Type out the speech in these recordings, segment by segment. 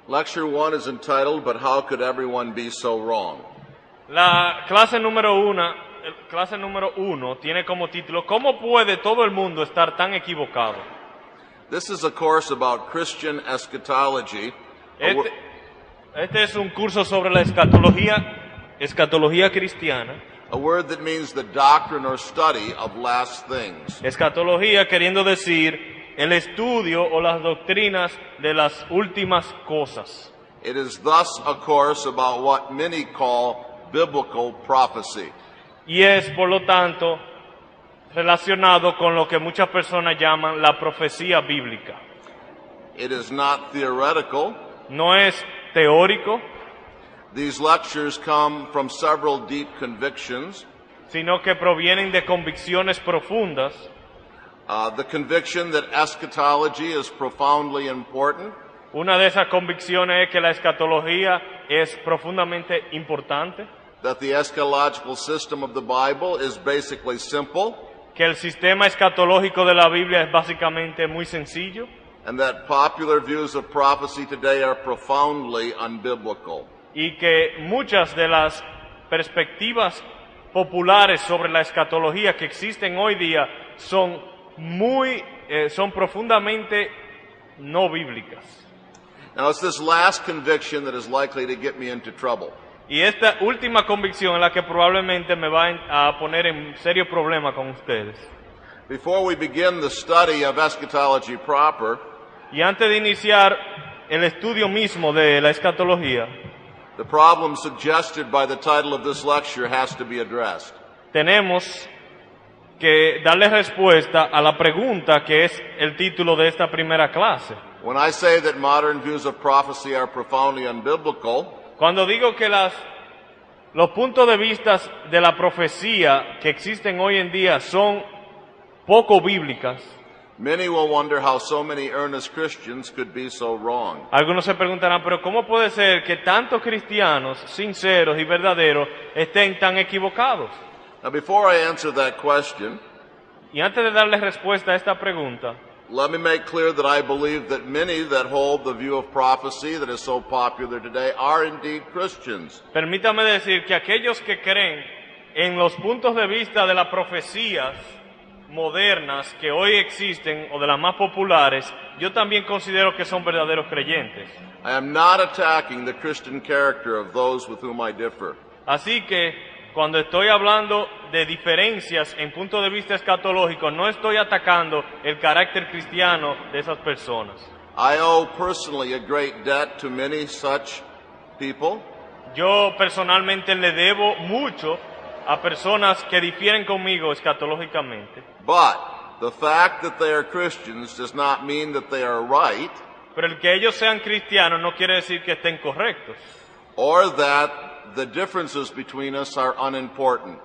Lecture 1 is entitled, But How Could Everyone Be So Wrong? La clase número uno tiene como título ¿Cómo puede todo el mundo estar tan equivocado? This is a course about Christian eschatology, Este es un curso sobre la escatología cristiana. a word that means the doctrine or study of last things. Escatología queriendo decir el estudio o las doctrinas de las últimas cosas. It is thus a course about what many call biblical prophecy. Y es, por lo tanto, relacionado con lo que muchas personas llaman la profecía bíblica. It is not theoretical. No es teórico, These lectures come from several deep convictions. sino que provienen de convicciones profundas. The conviction that eschatology is profoundly important, Una de esas convicciones es que la escatología es profundamente importante, that the eschatological system of the Bible is basically simple, que el sistema escatológico de la Biblia es básicamente muy sencillo, and that popular views of prophecy today are profoundly unbiblical. y que muchas de las perspectivas populares sobre la escatología que existen hoy día son profundamente no bíblicas. Now, it's this last conviction that is likely to get me into trouble. Y esta última convicción es la que probablemente me va a poner en serio problema con ustedes. Before we begin the study of eschatology proper, Y antes de iniciar el estudio mismo de la escatología, the problem suggested by the title of this lecture has to be addressed. tenemos que darle respuesta a la pregunta que es el título de esta primera clase. When I say that modern views of prophecy are profoundly unbiblical, Cuando digo que los puntos de vista de la profecía que existen hoy en día son poco bíblicas, many will wonder how so many earnest Christians could be so wrong. algunos se preguntarán, pero ¿cómo puede ser que tantos cristianos sinceros y verdaderos estén tan equivocados? Now, before I answer that question, Y antes de darle respuesta a esta pregunta, let me make clear that I believe that many that hold the view of prophecy that is so popular today are indeed Christians. permítame decir que aquellos que creen en los puntos de vista de las profecías modernas que hoy existen o de las más populares, yo también considero que son verdaderos creyentes. I am not attacking the Christian character of those with whom I differ. Así que cuando estoy hablando de diferencias en punto de vista escatológico, no estoy atacando el carácter cristiano de esas personas. I owe personally a great debt to many such people, Yo personalmente le debo mucho a personas que difieren conmigo escatológicamente, but the fact that they are Christians does not mean that they are right, pero el que ellos sean cristianos no quiere decir que estén correctos, or that the differences between us are unimportant.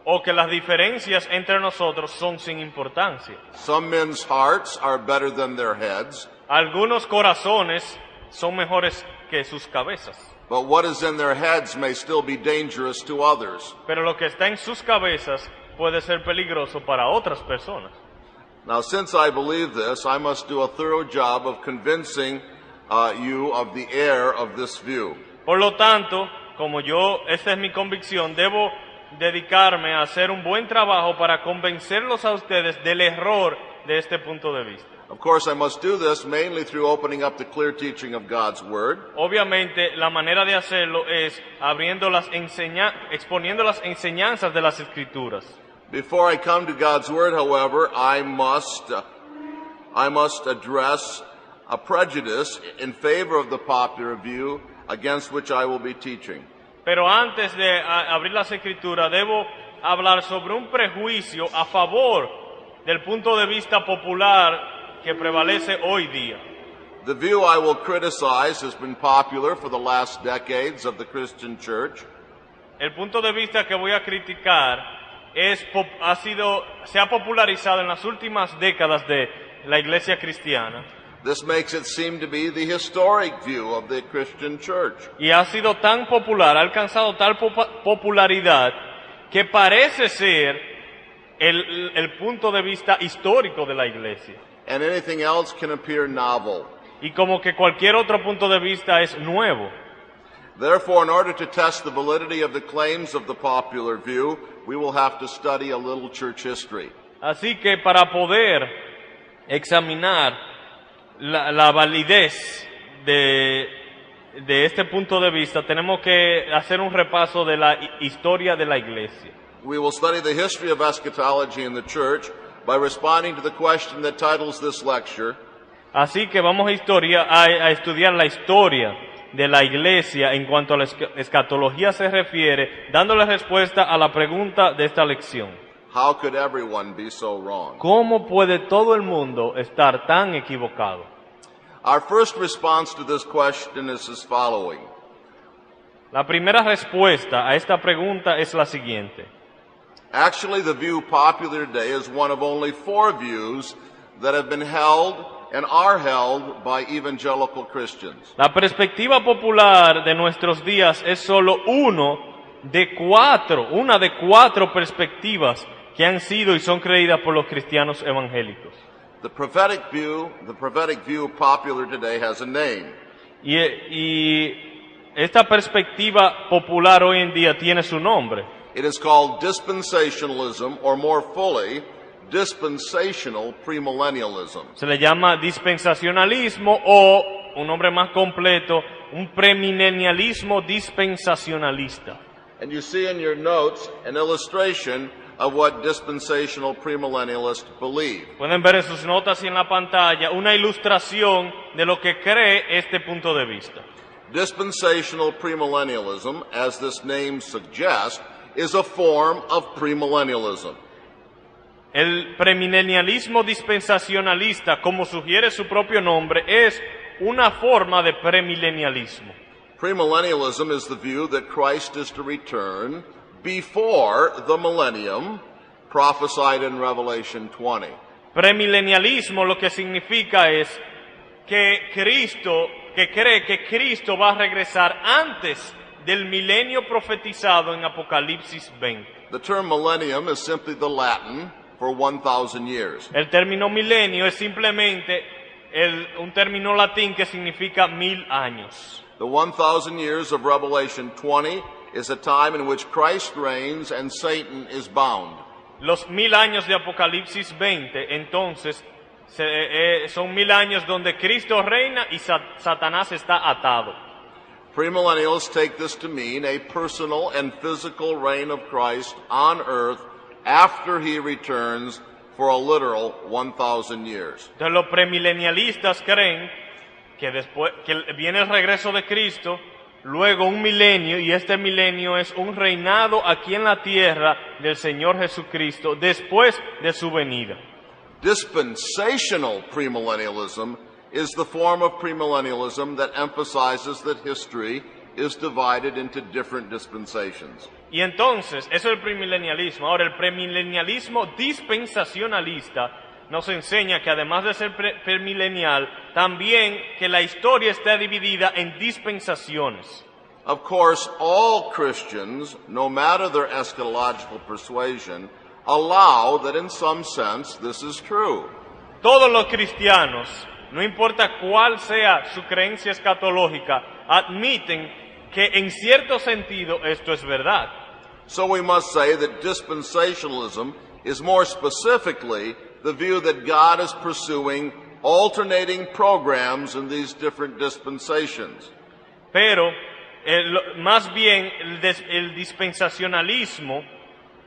o que las diferencias entre nosotros son sin importancia. Some men's hearts are better than their heads, Algunos corazones son mejores que sus cabezas, but what is in their heads may still be dangerous to others. pero lo que está en sus cabezas puede ser peligroso para otras personas. Now, since I believe this, I must do a thorough job of convincing you of the error of this view. Por lo tanto, esta es mi convicción, debo dedicarme a hacer un buen trabajo para convencerlos a ustedes del error de este punto de vista. Of course, I must do this mainly through opening up the clear teaching of God's Word, Obviamente, la manera de hacerlo es exponiendo las enseñanzas de las Escrituras. Before I come to God's Word, however, I must address a prejudice in favor of the popular view against which I will be teaching. Pero antes de abrir las Escrituras, debo hablar sobre un prejuicio a favor del punto de vista popular que prevalece hoy día. The view I will criticize has been popular for the last decades of the Christian church. El punto de vista que voy a criticar se ha popularizado en las últimas décadas de la Iglesia cristiana. This makes it seem to be the historic view of the Christian church. Y ha sido tan popular, ha alcanzado tal popularidad que parece ser el punto de vista histórico de la Iglesia. And anything else can appear novel. y como que cualquier otro punto de vista es nuevo. Therefore, in order to test the validity of the claims of the popular view, we will have to study a little church history. Así que para poder examinar la validez de este punto de vista, tenemos que hacer un repaso de la historia de la Iglesia. We will study the history of eschatology in the church by responding to the question that titles this lecture, Así que vamos a estudiar la historia de la Iglesia en cuanto a la escatología se refiere, dándole respuesta a la pregunta de esta lección. How could everyone be so wrong? ¿Cómo puede todo el mundo estar tan equivocado? Our first response to this question is as following. La primera respuesta a esta pregunta es la siguiente. Actually, the view popular today is one of only 4 views that have been held and are held by evangelical Christians. La perspectiva popular de nuestros días es solo una de cuatro perspectivas que han sido y son creídas por los cristianos evangélicos. The prophetic view popular today has a name. Y esta perspectiva popular hoy en día tiene su nombre. It is called dispensationalism, or more fully, dispensational premillennialism. Se le llama dispensacionalismo o, un nombre más completo, un premilenialismo dispensacionalista. And you see in your notes an illustration of what dispensational premillennialists believe. Pueden ver en sus notas y en la pantalla una ilustración de lo que cree este punto de vista. Dispensational premillennialism, as this name suggests, is a form of premillennialism. El premilenialismo dispensacionalista, como sugiere su propio nombre, es una forma de premilenialismo. Premillennialism is the view that Christ is to return before the millennium, prophesied in Revelation 20. Premilenialismo lo que significa es que cree que Cristo va a regresar antes del milenio profetizado en Apocalipsis 20. The term millennium is simply the Latin for 1,000 years. El término milenio es simplemente un término latín que significa 1000 años. The 1,000 years of Revelation 20 is a time in which Christ reigns and Satan is bound. Los 1000 años de Apocalipsis 20, entonces, son 1000 años donde Cristo reina y Satanás está atado. Premillennialists take this to mean a personal and physical reign of Christ on earth after he returns for a literal 1,000 years. Entonces los premilenialistas creen que después que viene el regreso de Cristo, luego un milenio, y este milenio es un reinado aquí en la tierra del Señor Jesucristo después de su venida. Dispensational premillennialism is the form of premillennialism that emphasizes that history is divided into different dispensations. Y entonces, eso es el premilenialismo. Ahora, el premilenialismo dispensacionalista nos enseña que además de ser premilenial, también que la historia está dividida en dispensaciones. Of course, all Christians, no matter their eschatological persuasion, allow that in some sense this is true. Todos los cristianos, no importa cuál sea su creencia escatológica, admiten que en cierto sentido esto es verdad. So we must say that dispensationalism is more specifically the view that God is pursuing alternating programs in these different dispensations. Pero más bien el dispensacionalismo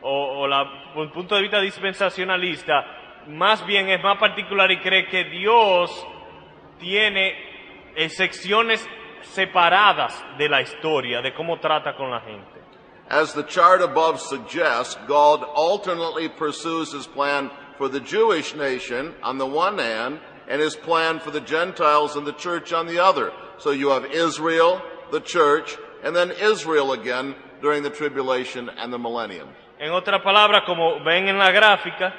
el punto de vista dispensacionalista más bien es más particular y cree que Dios tiene secciones separadas de la historia, de cómo trata con la gente. As the chart above suggests, God alternately pursues his plan for the Jewish nation on the one hand, and his plan for the Gentiles and the church on the other. So you have Israel, the church, and then Israel again during the tribulation and the millennium. En otras palabras, como ven en la gráfica,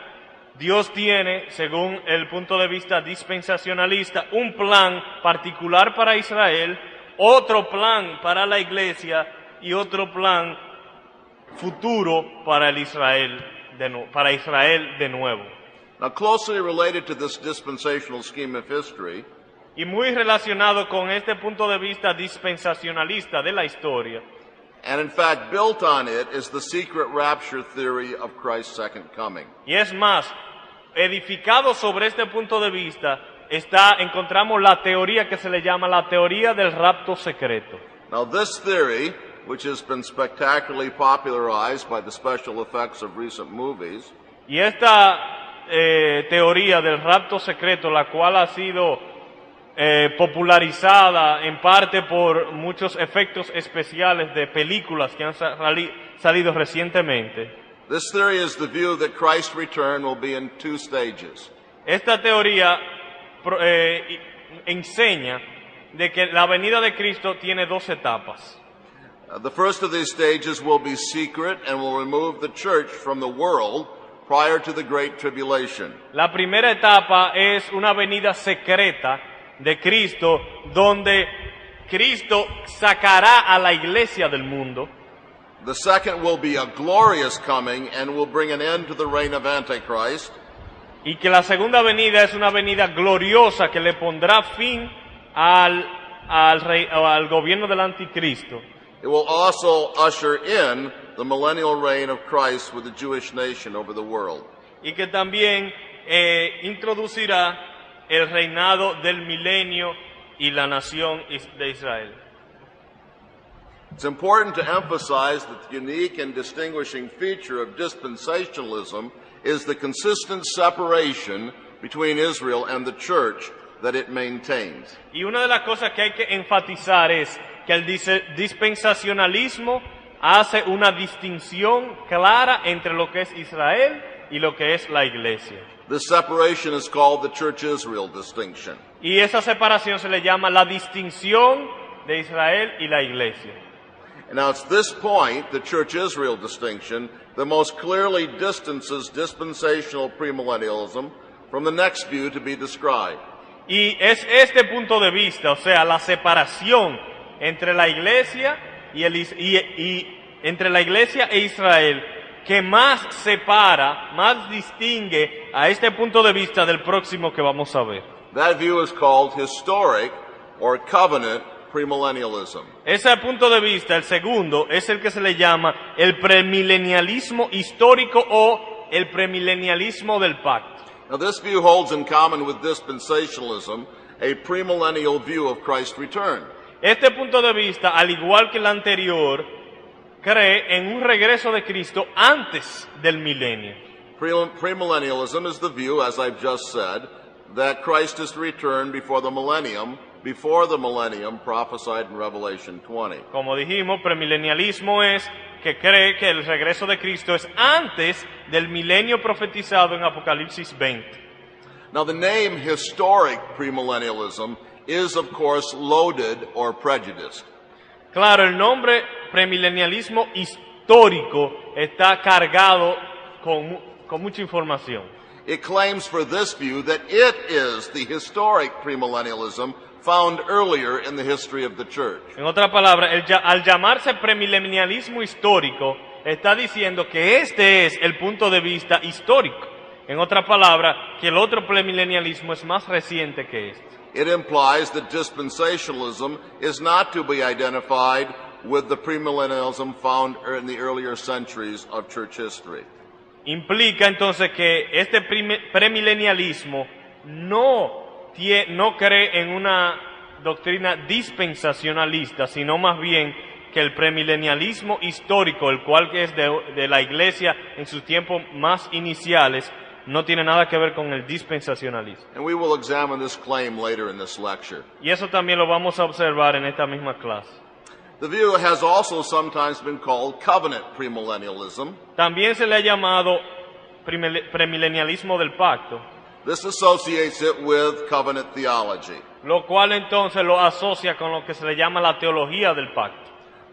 Dios tiene, según el punto de vista dispensacionalista, un plan particular para Israel, otro plan para la iglesia y otro plan futuro para Israel de nuevo. Now, closely related to this dispensational scheme of history y muy relacionado con este punto de vista dispensacionalista de la historia. And in fact, built on it is the secret rapture theory of Christ's second coming. Y es más, edificado sobre este punto de vista, encontramos la teoría que se le llama la teoría del rapto secreto. Now this theory, which has been spectacularly popularized by the special effects of recent movies, Y esta teoría del rapto secreto, la cual ha sido popularizada en parte por muchos efectos especiales de películas que han salido recientemente. this theory is the view that Christ's return will be in two stages. Esta teoría enseña de que la venida de Cristo tiene dos etapas. The first of these stages will be secret and will remove the church from the world prior to the Great Tribulation. La primera etapa es una venida secreta de Cristo, donde Cristo sacará a la iglesia del mundo. The second will be a glorious coming and will bring an end to the reign of Antichrist. Y que la segunda venida es una venida gloriosa que le pondrá fin al gobierno del anticristo. It will also usher in the millennial reign of Christ with the Jewish nation over the world. Y que también introducirá el reinado del milenio y la nación de Israel. It's important to emphasize that the unique and distinguishing feature of dispensationalism is the consistent separation between Israel and the church that it maintains. Y una de las cosas que hay que enfatizar es que el dispensacionalismo hace una distinción clara entre lo que es Israel y lo que es la iglesia. This separation is called the Church-Israel distinction. Y esa separación se le llama la distinción de Israel y la iglesia. And now it's this point, the Church-Israel distinction, that most clearly distances dispensational premillennialism from the next view to be described. Y es este punto de vista, o sea, la separación entre la iglesia entre la iglesia e Israel, que más separa, más distingue a este punto de vista del próximo que vamos a ver. That view is called historic or covenant premillennialism. Ese punto de vista, el segundo, es el que se le llama el premilenialismo histórico o el premilenialismo del pacto. Now this view holds in common with dispensationalism a premillennial view of Christ's return. Este punto de vista, al igual que el anterior, cree en un regreso de Cristo antes del milenio. Premillennialism is the view, as I've just said, that Christ is to return before the millennium prophesied in Revelation 20. Como dijimos, premilenialismo es que cree que el regreso de Cristo es antes del milenio profetizado en Apocalipsis 20. Now the name historic premillennialism is of course loaded or prejudiced. Claro, el nombre premilenialismo histórico está cargado con mucha información. It claims for this view that it is the historic premillennialism found earlier in the history of the church. En otras palabras, al llamarse premilenialismo histórico, está diciendo que este es el punto de vista histórico. En otras palabras, que el otro premilenialismo es más reciente que este. It implies that dispensationalism is not to be identified with the premillennialism found in the earlier centuries of church history. Implica entonces que este premilenialismo no cree en una doctrina dispensacionalista, sino más bien que el premilenialismo histórico, el cual es de la iglesia en sus tiempos más iniciales, no tiene nada que ver con el dispensacionalismo. And we will examine this claim later in this lecture. Y eso también lo vamos a observar en esta misma clase. The view has also sometimes been called covenant premillennialism. También se le ha llamado premilenialismo del pacto, This associates it with covenant theology. lo cual entonces lo asocia con lo que se le llama la teología del pacto.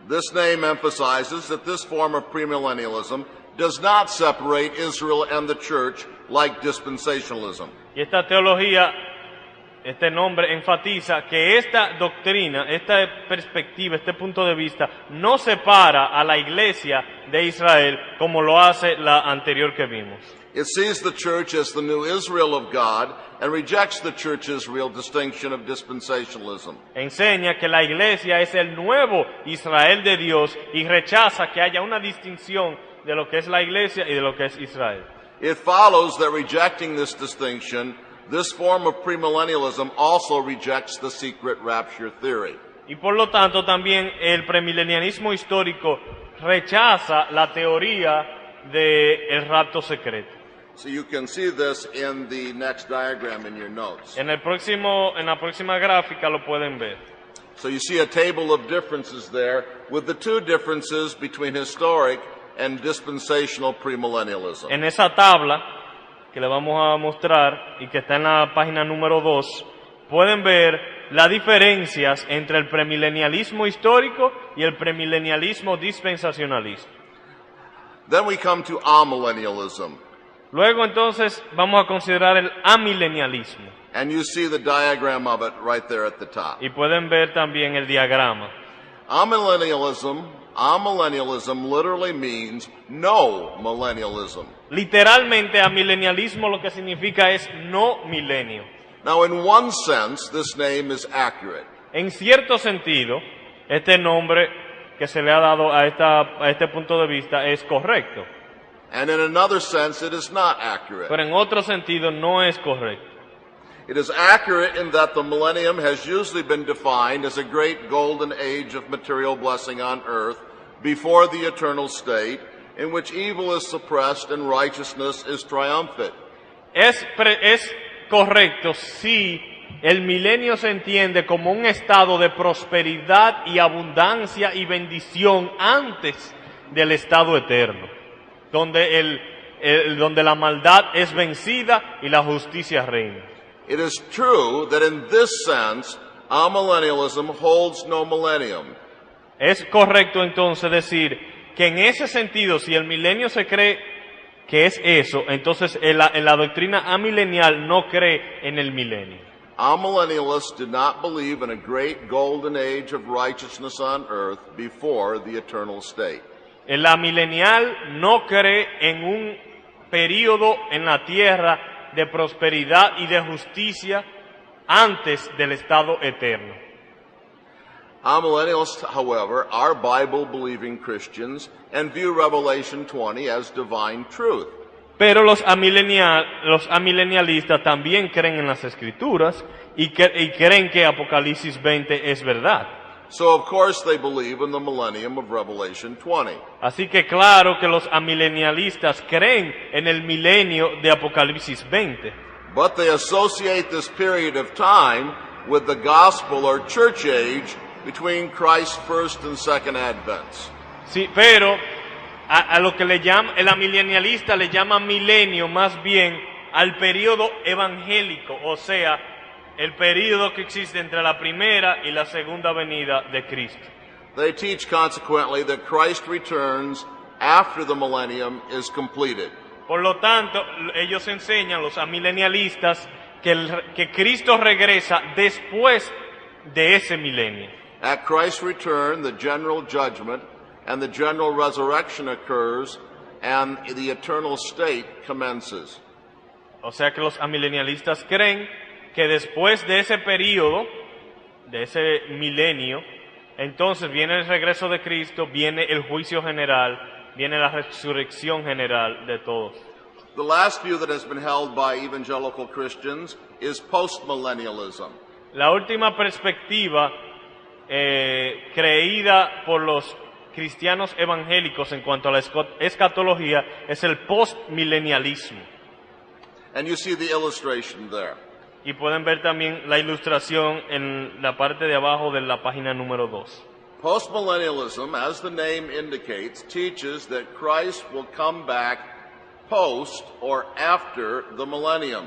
This name emphasizes that this form of premillennialism does not separate Israel and the church like dispensationalism. Y esta teología, este nombre enfatiza que esta doctrina, esta perspectiva, este punto de vista no separa a la iglesia de Israel como lo hace la anterior que vimos. It sees the church as the new Israel of God and rejects the church's real distinction of dispensationalism. Enseña que la iglesia es el nuevo Israel de Dios y rechaza que haya una distinción de lo que es la iglesia y de lo que es Israel. It follows that rejecting this distinction, this form of premillennialism also rejects the secret rapture theory. Y por lo tanto también el premilenialismo histórico rechaza la teoría del rapto secreto. So you can see this in the next diagram in your notes. En la próxima gráfica lo pueden ver. So you see a table of differences there with the two differences between historic and dispensational premillennialism. En esa tabla que le vamos a mostrar y que está en la página número 2, pueden ver las diferencias entre el premilenialismo histórico y el premilenialismo dispensacionalista. Then we come to amillennialism. Luego entonces vamos a considerar el amilenialismo. And you see the diagram of it right there at the top. Y pueden ver también el diagrama. Amillennialism literally means no millennialism. Literalmente amilenialismo lo que significa es no milenio. Now in one sense, this name is accurate. En cierto sentido, este nombre que se le ha dado a este punto de vista es correcto. And in another sense, it is not accurate. Pero en otro sentido no es correcto. It is accurate in that the millennium has usually been defined as a great golden age of material blessing on earth before the eternal state, in which evil is suppressed and righteousness is triumphant. Es correcto si el milenio se entiende como un estado de prosperidad y abundancia y bendición antes del estado eterno, donde la maldad es vencida y la justicia reina. It is true that in this sense, amillennialism holds no millennium. Es correcto entonces decir que en ese sentido, si el milenio se cree que es eso, entonces en la doctrina amilenial no cree en el milenio. Amillennialists do not believe in a great golden age of righteousness on earth before the eternal state. El amilenial no cree en un período en la tierra de prosperidad y de justicia antes del estado eterno. Amillennialists, however, are Bible-believing Christians and view Revelation 20 as divine truth. Pero los amilenialistas también creen en las Escrituras y creen que Apocalipsis 20 es verdad. So, of course, they believe in the millennium of Revelation 20. Así que claro que los amilenialistas creen en el milenio de Apocalipsis 20. But they associate this period of time with the gospel or church age between Christ's first and second advents. Sí, pero a lo que el amilenialista le llama milenio más bien al periodo evangélico, o sea, el periodo que existe entre la primera y la segunda venida de Cristo. They teach consequently that Christ returns after the millennium is completed. Por lo tanto, ellos enseñan, los amilenialistas, que Cristo regresa después de ese milenio. At Christ's return, the general judgment and the general resurrection occurs and the eternal state commences. O sea que los amilenialistas creen que después de ese periodo, de ese milenio, entonces viene el regreso de Cristo, viene el juicio general, viene la resurrección general de todos. The last view that has been held by evangelical Christians is postmillennialism. La última perspectiva creída por los cristianos evangélicos en cuanto a la escatología es el postmilenialismo. And you see the illustration there. Y pueden ver también la ilustración en la parte de abajo de la página número 2. Postmillennialism, as the name indicates, teaches that Christ will come back post or after the millennium.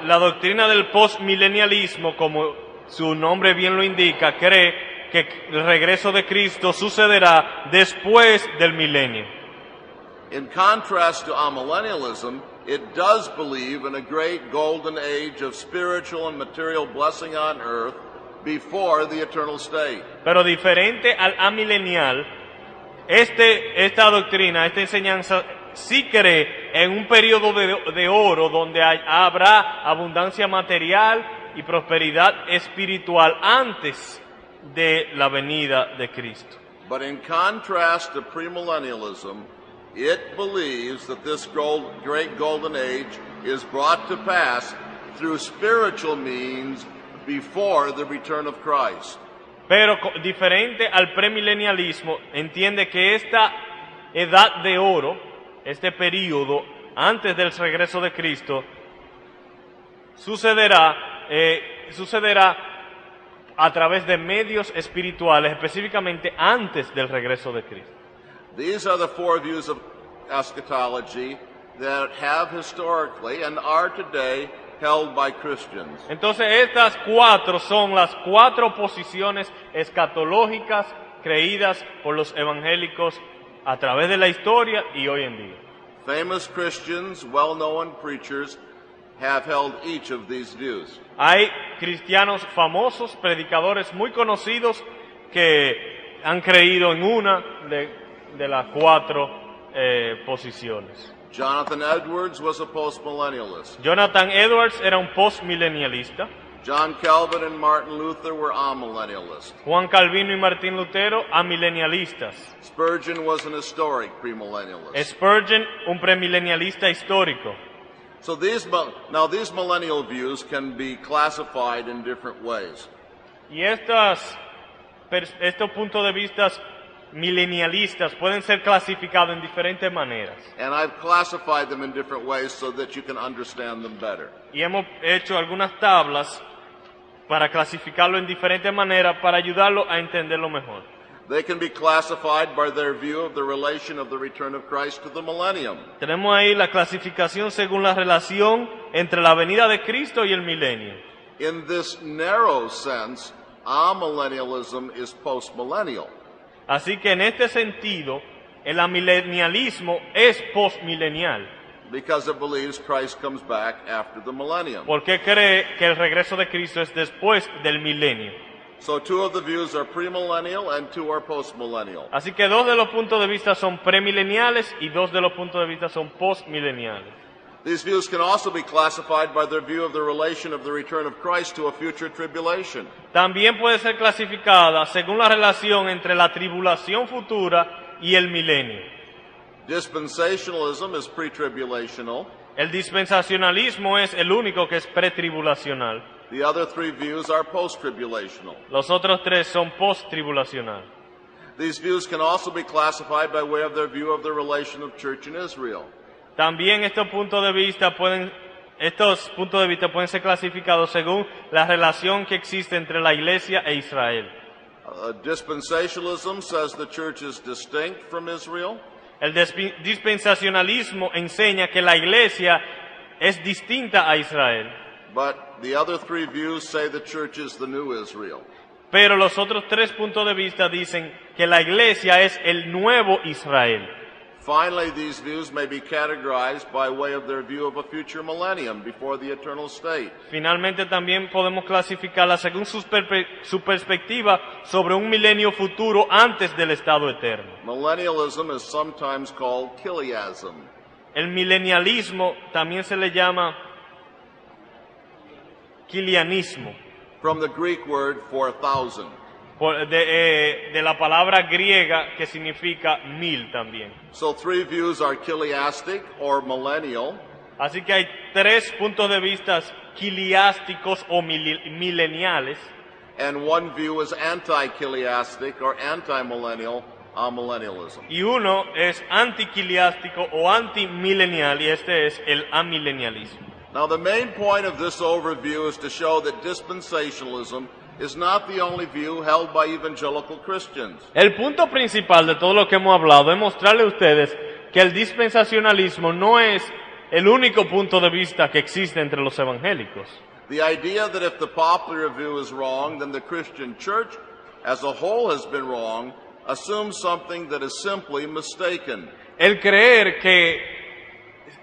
La doctrina del postmilenialismo, como su nombre bien lo indica, cree que el regreso de Cristo sucederá después del milenio. In contrast to amillennialism, it does believe in a great golden age of spiritual and material blessing on earth before the eternal state. Pero diferente al amilenial, esta doctrina, esta enseñanza, sí cree en un periodo de oro donde habrá abundancia material y prosperidad espiritual antes de la venida de Cristo. But in contrast to premillennialism, it believes that this great golden age is brought to pass through spiritual means before the return of Christ. Pero diferente al premilenialismo, entiende que esta edad de oro, este periodo antes del regreso de Cristo, sucederá a través de medios espirituales, específicamente antes del regreso de Cristo. These are the four views of eschatology that have historically and are today held by Christians. Entonces estas cuatro son las cuatro posiciones escatológicas creídas por los evangélicos a través de la historia y hoy en día. Famous Christians, well-known preachers, have held each of these views. Hay cristianos famosos, predicadores muy conocidos que han creído en una de las cuatro posiciones. Jonathan Edwards was a postmillennialist. Jonathan Edwards era un postmilenialista. John Calvin and Martin Luther were amillennialists. Juan Calvino y Martín Lutero, amilenialistas. Spurgeon was an historic premillennialist. Spurgeon, un premilenialista histórico. So these millennial views can be classified in different ways. Y estos puntos de vista milenialistas pueden ser clasificados en diferentes maneras. And I've classified them in different ways so that you can understand them better. Y hemos hecho algunas tablas para clasificarlo en diferentes maneras para ayudarlo a entenderlo mejor. They can be classified by their view of the relation of the return of Christ to the millennium. Tenemos ahí la clasificación según la relación entre la venida de Cristo y el milenio. In this narrow sense, amillennialism is postmillennial. Así que en este sentido, el amilenialismo es postmilenial. Because it believes Christ comes back after the millennium. Porque cree que el regreso de Cristo es después del milenio. So two of the views are premillennial and two are postmillennial. Así que dos de los puntos de vista son premileniales y dos de los puntos de vista son postmileniales. These views can also be classified by their view of the relation of the return of Christ to a future tribulation. También puede ser clasificada según la relación entre la tribulación futura y el milenio. Dispensationalism is pre-tribulational. El dispensacionalismo es el único que es pretribulacional. The other three views are post-tribulational. Los otros tres son posttribulacional. These views can also be classified by way of their view of the relation of church in Israel. También estos puntos de vista pueden ser clasificados según la relación que existe entre la Iglesia e Israel. Dispensationalism says the church is distinct from Israel. El dispensacionalismo enseña que la Iglesia es distinta a Israel. But the other three views say the church is the new Israel. Pero los otros tres puntos de vista dicen que la Iglesia es el nuevo Israel. Finally, these views may be categorized by way of their view of a future millennium before the eternal state. Finalmente también podemos clasificarla según su perspectiva sobre un milenio futuro antes del estado eterno. Millennialism is sometimes called chiliasm. El milenialismo también se le llama kilianismo, from the Greek word 4,000. De la palabra griega que significa 1000 también. So three views are chiliastic or millennial. Así que hay tres puntos de vista kiliásticos o mileniales. And one view is anti-chiliastic or anti-millennial, amillennialism. Y uno es antiquiliástico o antimilenial y este es el amilenialismo. Now the main point of this overview is to show that dispensationalism is not the only view held by evangelical Christians. El punto principal de todo lo que hemos hablado es mostrarle a ustedes que el dispensacionalismo no es el único punto de vista que existe entre los evangélicos. The idea that if the popular view is wrong, then the Christian church as a whole has been wrong, assumes something that is simply mistaken. El creer que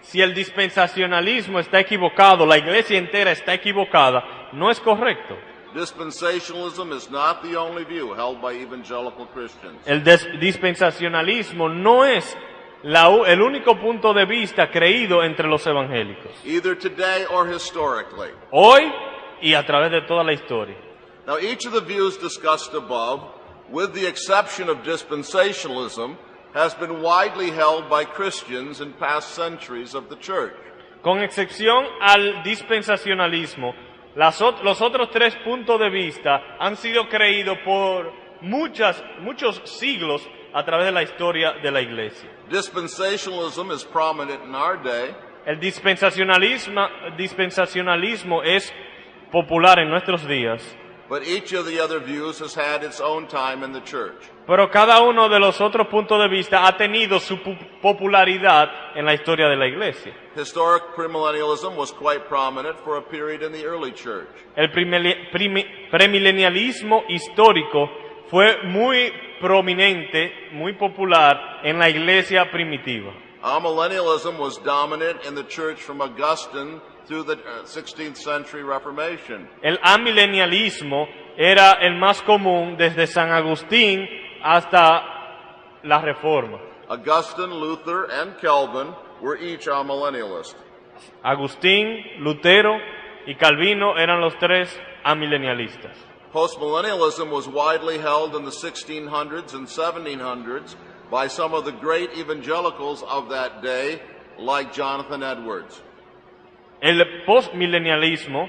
si el dispensacionalismo está equivocado, la iglesia entera está equivocada, no es correcto. Dispensationalism is not the only view held by evangelical Christians. El dispensacionalismo no es el único punto de vista creído entre los evangélicos, either today or historically. hoy y a través de toda la historia. Now, each of the views discussed above, with the exception of dispensationalism, has been widely held by Christians in past centuries of the church. Con excepción al dispensacionalismo, los otros tres puntos de vista han sido creídos por muchos siglos a través de la historia de la Iglesia. Dispensationalism is prominent in our day, El dispensacionalismo es popular en nuestros días, but each of the other views has had its own time in the church. pero cada uno de los otros puntos de vista ha tenido su popularidad en la historia de la Iglesia. Historic premillennialism was quite prominent for a period in the early church. El premilenialismo histórico fue muy prominente, muy popular en la Iglesia primitiva. Amillennialism was dominant in the church from Augustine through the 16th century Reformation. El amilenialismo era el más común desde San Agustín hasta la Reforma. Augustine, Luther, and Calvin were each amillennialist. Agustín, Lutero y Calvino eran los tres amilenialistas. Postmillennialism was widely held in the 1600s and 1700s by some of the great evangelicals of that day, like Jonathan Edwards. El postmilenialismo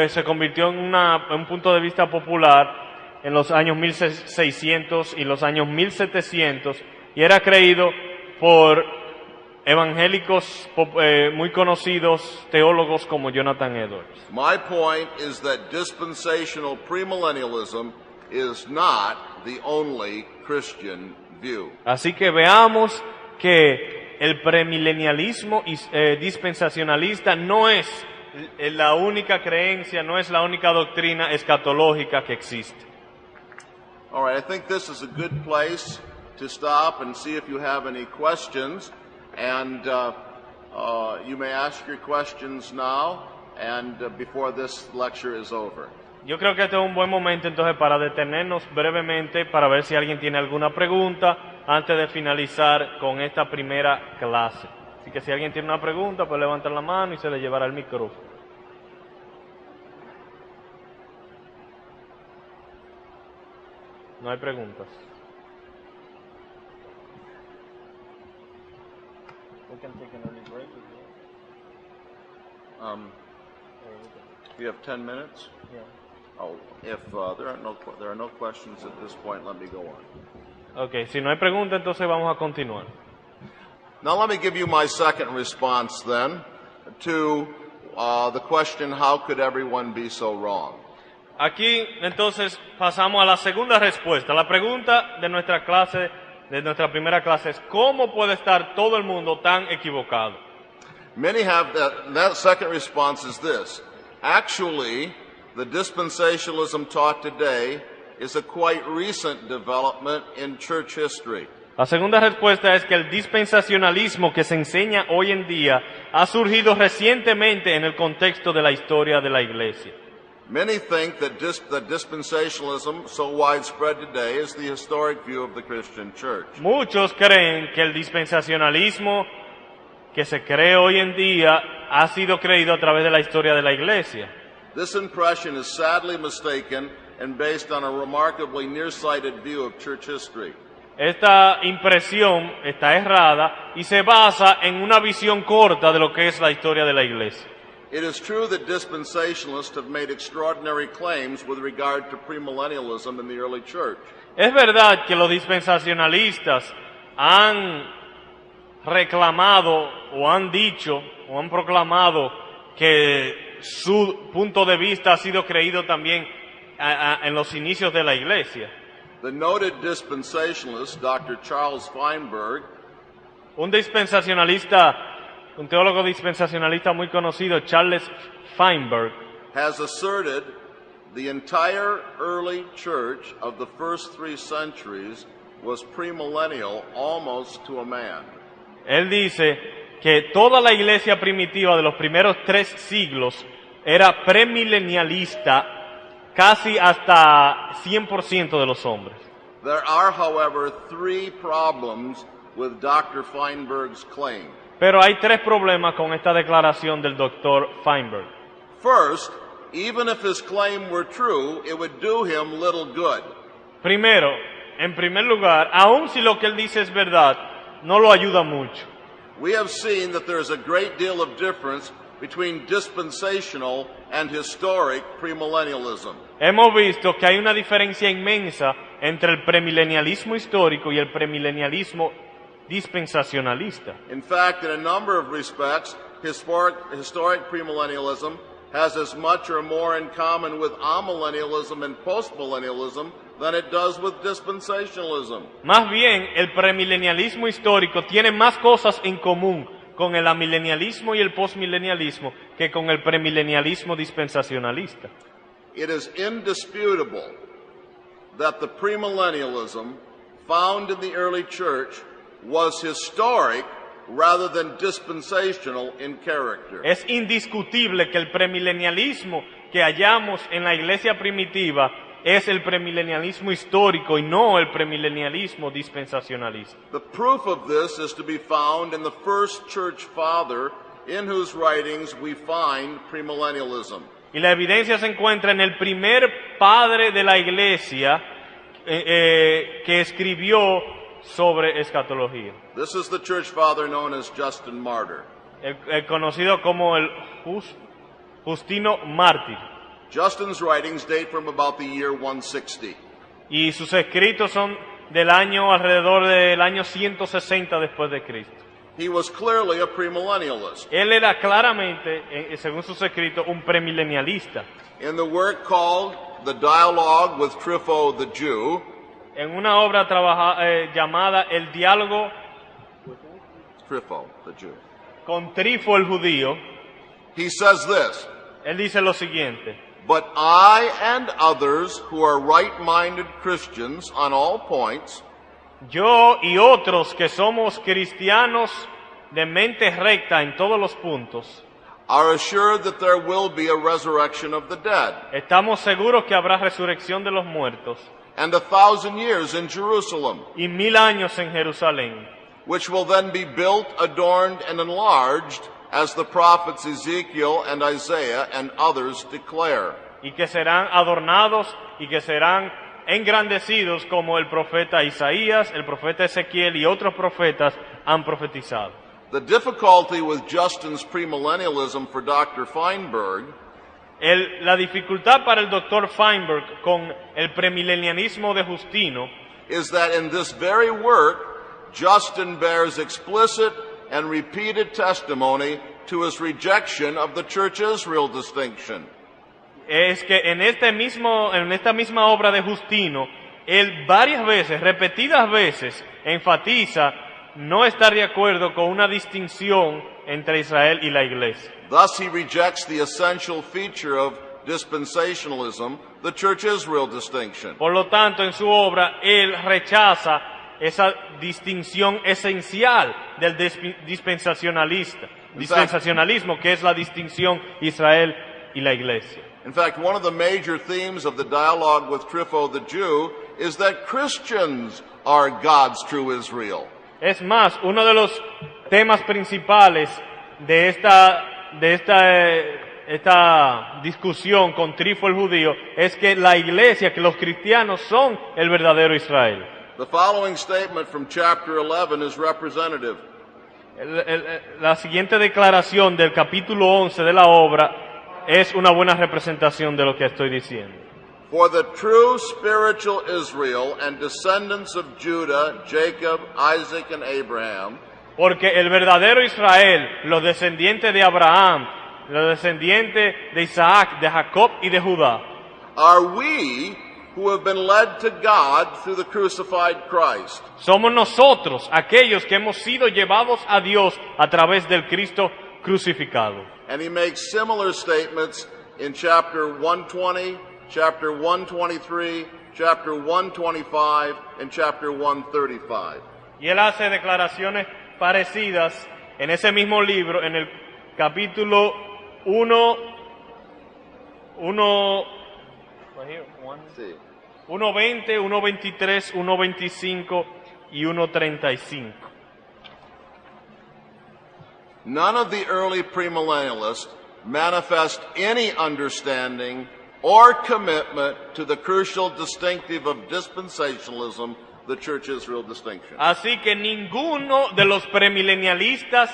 se convirtió en un punto de vista popular en los años 1600 y los años 1700 y era creído por evangélicos muy conocidos, teólogos como Jonathan Edwards. My point is that dispensational premillennialism is not the only Christian view. Así que veamos que el premilenialismo dispensacionalista no es la única creencia, no es la única doctrina escatológica que existe. All right, I think this is a good place to stop and see if you have any questions. And you may ask your questions now and before this lecture is over. Yo creo que este es un buen momento entonces para detenernos brevemente para ver si alguien tiene alguna pregunta antes de finalizar con esta primera clase. Así que si alguien tiene una pregunta, pues levantar la mano y se le llevará el micrófono. No hay preguntas. We can take an early break. You have 10 minutes? Yeah. Oh, if there are no questions at this point, let me go on. Okay, si no hay pregunta, entonces vamos a continuar. Now let me give you my second response then to the question, how could everyone be so wrong? Aquí entonces pasamos a la segunda respuesta. La pregunta de nuestra clase, de nuestra primera clase es ¿cómo puede estar todo el mundo tan equivocado? Many have that second response is this. Actually, the dispensationalism taught today is a quite recent development in church history. La segunda respuesta es que el dispensacionalismo que se enseña hoy en día ha surgido recientemente en el contexto de la historia de la Iglesia. Many think that dispensationalism, so widespread today, is the historic view of the Christian church. Muchos creen que el dispensacionalismo que se cree hoy en día ha sido creído a través de la historia de la Iglesia. This impression is sadly mistaken and based on a remarkably nearsighted view of church history. Esta impresión está errada y se basa en una visión corta de lo que es la historia de la Iglesia. It is true that dispensationalists have made extraordinary claims with regard to premillennialism in the early church. Es verdad que los dispensacionalistas han reclamado o han dicho o han proclamado que su punto de vista ha sido creído también en los inicios de la Iglesia. The noted dispensationalist, Dr. Charles Feinberg, Un teólogo dispensacionalista muy conocido, Charles Feinberg, has asserted the entire early church of the first 3 centuries was premillennial almost to a man. Él dice que toda la iglesia primitiva de los primeros 3 siglos era premilenialista casi hasta 100% de los hombres. There are, however, 3 problems with Dr. Feinberg's claim. Pero hay tres problemas con esta declaración del Dr. Feinberg. First, even if his claim were true, it would do him little good. Primero, en primer lugar, aun si lo que él dice es verdad, no lo ayuda mucho. We have seen that there is a great deal of difference between dispensational and historic premillennialism. Hemos visto que hay una diferencia inmensa entre el premilenialismo histórico y el premilenialismo dispensacionalista. In fact, in a number of respects, historic premillennialism has as much or more in common with amillennialism and postmillennialism than it does with dispensationalism. Más bien, el premilenialismo histórico tiene más cosas en común con el amilenialismo y el postmilenialismo que con el premilenialismo dispensacionalista. It is indisputable that the premillennialism found in the early church was historic rather than dispensational in character. Es indiscutible que el premilenialismo que hallamos en la iglesia primitiva es el premilenialismo histórico y no el premilenialismo dispensacionalista. The proof of this is to be found in the first church father in whose writings we find premillennialism. Y la evidencia se encuentra en el primer padre de la iglesia que escribió sobre escatología. This is the church father known as Justin Martyr. El conocido como el Justino Mártir. Justin's writings date from about the year 160. Y sus escritos son del año alrededor del año 160 después de Cristo. He was clearly a premillennialist. Él era claramente, según sus escritos, un premilenialista. In the work called The Dialogue with Trypho the Jew, En una obra llamada El diálogo Trypho the Jew, con Trifo el judío, he says this: él dice lo siguiente: "But I and others who are right-minded Christians on all points yo y otros que somos cristianos de mente recta en todos los puntos, are assured that there will be a resurrection of the dead, estamos seguros que habrá resurrección de los muertos and 1,000 years in Jerusalem, y 1000 años en Jerusalén, which will then be built, adorned, and enlarged, as the prophets Ezekiel and Isaiah and others declare." y que serán adornados y que serán engrandecidos como el profeta Isaías, el profeta Ezequiel y otros profetas han profetizado. The difficulty with Justin's premillennialism for Dr. Feinberg La dificultad para el Dr. Feinberg con el premilenianismo de Justino is that in this very work, Justin bears explicit and repeated testimony to his rejection of the Church Israel distinction. es que en esta misma obra de Justino, él varias veces, repetidas veces, enfatiza no estar de acuerdo con una distinción entre Israel y la Iglesia. Thus he rejects the essential feature of dispensationalism, the Church Israel distinction. Por lo tanto, en su obra, él rechaza esa distinción esencial del dispensacionalismo, que es la distinción Israel y la Iglesia. In fact, one of the major themes of the dialogue with Trypho the Jew is that Christians are God's true Israel. Es más, uno de los temas principales de esta discusión con Trifo el judío es que la iglesia, que los cristianos son el verdadero Israel. The following statement from chapter 11 is representative. La siguiente declaración del capítulo 11 de la obra es una buena representación de lo que estoy diciendo. For the true spiritual Israel and descendants of Judah, Jacob, Isaac, and Abraham, porque el verdadero Israel, los descendientes de Abraham, los descendientes de Isaac, de Jacob y de Judá, are we who have been led to God through the crucified Christ. Somos nosotros, aquellos que hemos sido llevados a Dios a través del Cristo crucificado. And he makes similar statements in chapter 120, chapter 123, chapter 125, and chapter 135. Y él hace declaraciones parecidas en ese mismo libro, en el capítulo 1:20, 1:23, 1:25 y 1:35. none of the early premillennialists manifest any understanding or commitment to the crucial distinctive of dispensationalism, the Church Israel distinction. Así que ninguno de los premilenialistas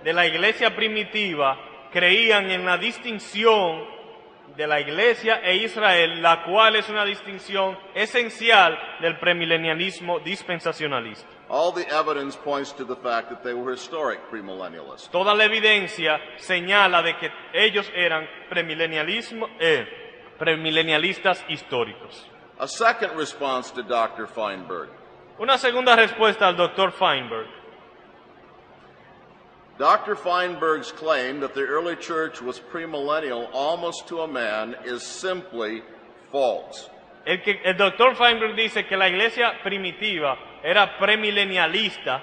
de la iglesia primitiva creían en la distinción de la iglesia e Israel, la cual es una distinción esencial del premilenialismo dispensacionalista. All the evidence points to the fact that they were historic premillennialists. Toda la evidencia señala de que ellos eran premilenialistas históricos. A second response to Dr. Feinberg. Una segunda respuesta al Dr. Feinberg. Dr. Feinberg's claim that the early church was premillennial almost to a man is simply false. El Dr. Feinberg dice que la iglesia primitiva era premilenialista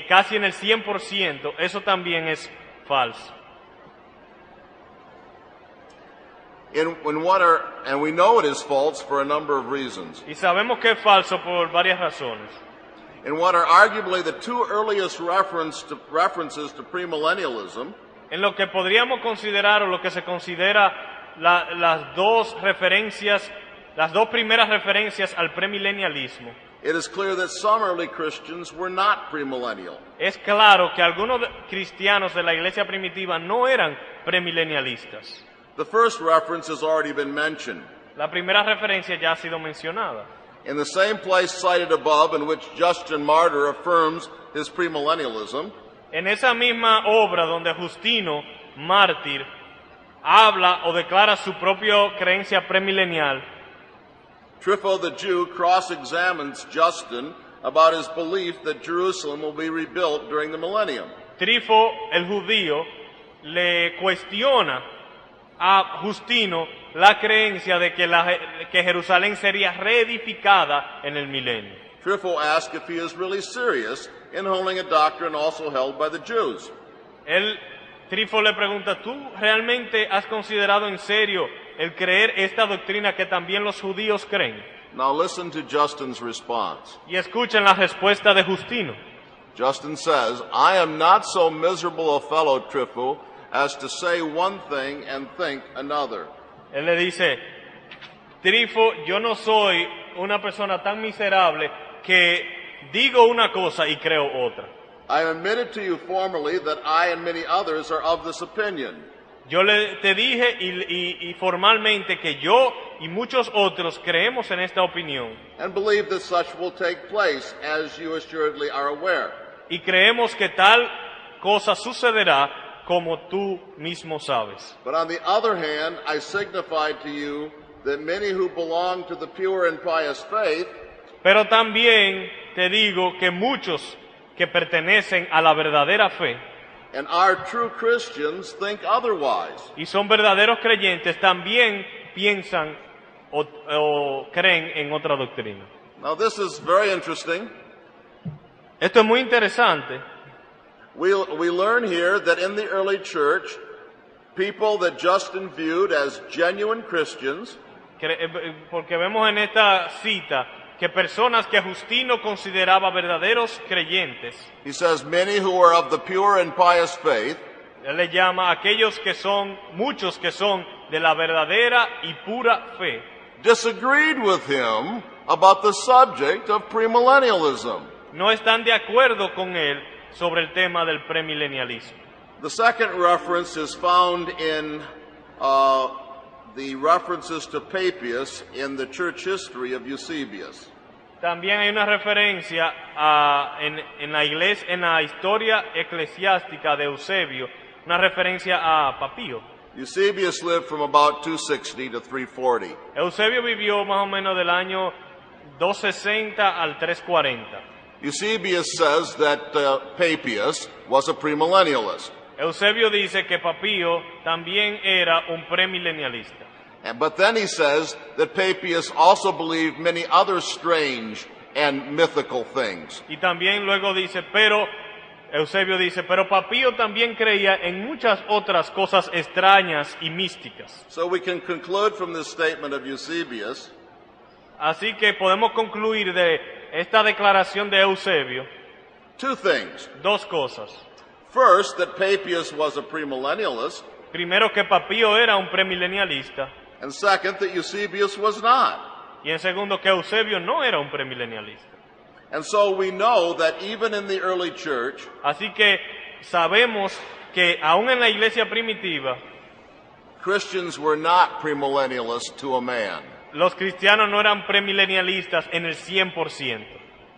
casi en el 100%, eso también es falso. And we know it is false for a number of reasons. Y sabemos que es falso por varias razones. In what are arguably the two earliest references to premillennialism, En lo que podríamos considerar o lo que se considera las dos primeras referencias al premilenialismo, it is clear that some early Christians were not premillennial. es claro que algunos cristianos de la iglesia primitiva no eran premilenialistas. The first reference has already been mentioned. La primera referencia ya ha sido mencionada. In the same place cited above in which Justin Martyr affirms his premillennialism, En esa misma obra donde Justino, mártir, habla o declara su propia creencia premilenial, Trypho the Jew cross-examines Justin about his belief that Jerusalem will be rebuilt during the millennium. Trifo, el judío, le cuestiona a Justino la creencia de que Jerusalén sería reedificada en el milenio. Trypho asks if he is really serious in holding a doctrine also held by the Jews. Trifo le pregunta, ¿tú realmente has considerado en serio el creer esta doctrina que también los judíos creen? Now listen to Justin's response. Y escuchen la respuesta de Justino. Justin says, I am not so miserable a fellow, Trypho, as to say one thing and think another. Él le dice, Trifo, yo no soy una persona tan miserable que digo una cosa y creo otra. I admitted to you formerly that I and many others are of this opinion. Yo te dije y formalmente que yo y muchos otros creemos en esta opinión. And believe that such will take place, as you assuredly are aware. Y creemos que tal cosa sucederá como tú mismo sabes. But on the other hand, I signify to you that many who belong to the pure and pious faith, Pero también te digo que muchos que pertenecen a la verdadera fe and are true Christians think otherwise. y son verdaderos creyentes también piensan o creen en otra doctrina. Now this is very interesting. Esto es muy interesante. We learn here that in the early church, people that Justin viewed as genuine Christians Porque vemos en esta cita que personas que Justino consideraba verdaderos creyentes, he says, many who are of the pure and pious faith, él le llama a aquellos que son, muchos que son de la verdadera y pura fe, disagreed with him about the subject of premillennialism. no están de acuerdo con él sobre el tema del premilenialismo. The second reference is found in the references to Papias in the church history of Eusebius. También hay una referencia en la historia eclesiástica de Eusebio, una referencia a Papío. Eusebius lived from about 260 to 340. Eusebio vivió más o menos del año 260 al 340. Eusebius says that Papias was a premillennialist. Eusebio dice que Papío también era un premilenialista. But then he says that Papias also believed many other strange and mythical things. Y también luego dice, Eusebio dice, pero Papío también creía en muchas otras cosas extrañas y místicas. So we can conclude from this statement of Eusebius Así que podemos concluir de esta declaración de Eusebio two things. dos cosas. First, that Papias was a premillennialist, Primero, que Papío era un premilenialista. and second, that Eusebius was not. Y en segundo, que Eusebio no era un premilenialista. And so we know that even in the early church, Así que sabemos que aún en la iglesia primitiva, Christians were not premillennialists to a man. los cristianos no eran premilenialistas en el 100%.